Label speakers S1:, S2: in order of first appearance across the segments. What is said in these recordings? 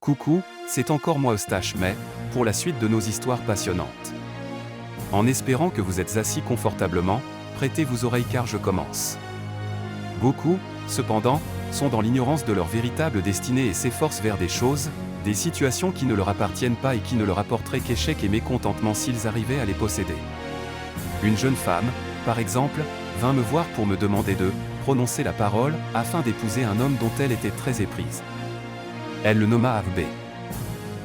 S1: Coucou, c'est encore moi Eustache mais, pour la suite de nos histoires passionnantes. En espérant que vous êtes assis confortablement, prêtez vos oreilles car je commence. Beaucoup, cependant, sont dans l'ignorance de leur véritable destinée et s'efforcent vers des choses, des situations qui ne leur appartiennent pas et qui ne leur apporteraient qu'échec et mécontentement s'ils arrivaient à les posséder. Une jeune femme, par exemple, vint me voir pour me demander de prononcer la parole afin d'épouser un homme dont elle était très éprise. Elle le nomma Arb.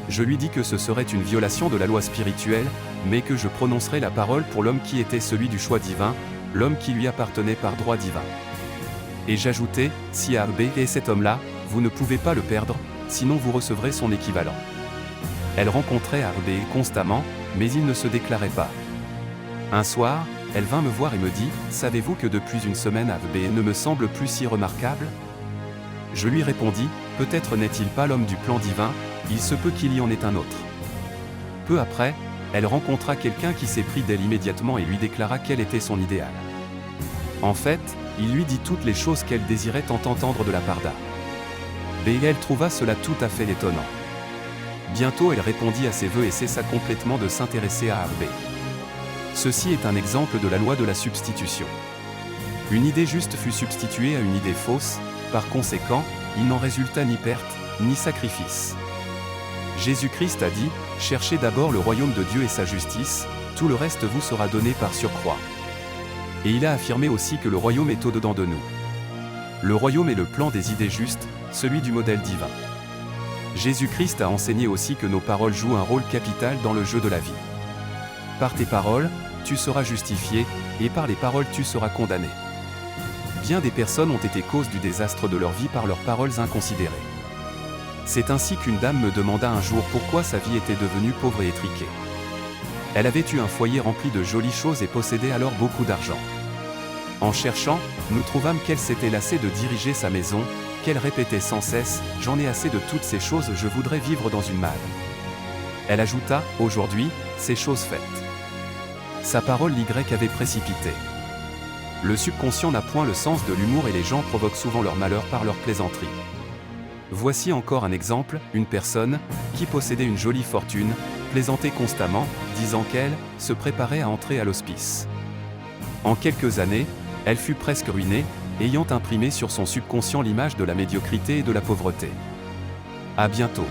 S1: Je lui dis que ce serait une violation de la loi spirituelle, mais que je prononcerais la parole pour l'homme qui était celui du choix divin, l'homme qui lui appartenait par droit divin. Et j'ajoutais, si Arb est cet homme-là, vous ne pouvez pas le perdre, sinon vous recevrez son équivalent. Elle rencontrait Arb constamment, mais il ne se déclarait pas. Un soir, elle vint me voir et me dit, « Savez-vous que depuis une semaine Arb ne me semble plus si remarquable ?» Je lui répondis, « Peut-être n'est-il pas l'homme du plan divin, il se peut qu'il y en ait un autre. » Peu après, elle rencontra quelqu'un qui s'éprit d'elle immédiatement et lui déclara quel était son idéal. En fait, il lui dit toutes les choses qu'elle désirait tant entendre de la part d'Arb. Et elle trouva cela tout à fait étonnant. Bientôt elle répondit à ses vœux et cessa complètement de s'intéresser à Arb. Ceci est un exemple de la loi de la substitution. Une idée juste fut substituée à une idée fausse, par conséquent, il n'en résulta ni perte, ni sacrifice. Jésus-Christ a dit, « Cherchez d'abord le royaume de Dieu et sa justice, tout le reste vous sera donné par surcroît. » Et il a affirmé aussi que le royaume est au-dedans de nous. Le royaume est le plan des idées justes, celui du modèle divin. Jésus-Christ a enseigné aussi que nos paroles jouent un rôle capital dans le jeu de la vie. Par tes paroles, tu seras justifié, et par les paroles tu seras condamné. Bien des personnes ont été cause du désastre de leur vie par leurs paroles inconsidérées. C'est ainsi qu'une dame me demanda un jour pourquoi sa vie était devenue pauvre et étriquée. Elle avait eu un foyer rempli de jolies choses et possédait alors beaucoup d'argent. En cherchant, nous trouvâmes qu'elle s'était lassée de diriger sa maison, qu'elle répétait sans cesse « J'en ai assez de toutes ces choses, je voudrais vivre dans une malle. » Elle ajouta « Aujourd'hui, c'est chose faite. » Sa parole l'Y avait précipité. Le subconscient n'a point le sens de l'humour et les gens provoquent souvent leur malheur par leur plaisanterie. Voici encore un exemple, une personne, qui possédait une jolie fortune, plaisantait constamment, disant qu'elle se préparait à entrer à l'hospice. En quelques années, elle fut presque ruinée, ayant imprimé sur son subconscient l'image de la médiocrité et de la pauvreté. À bientôt.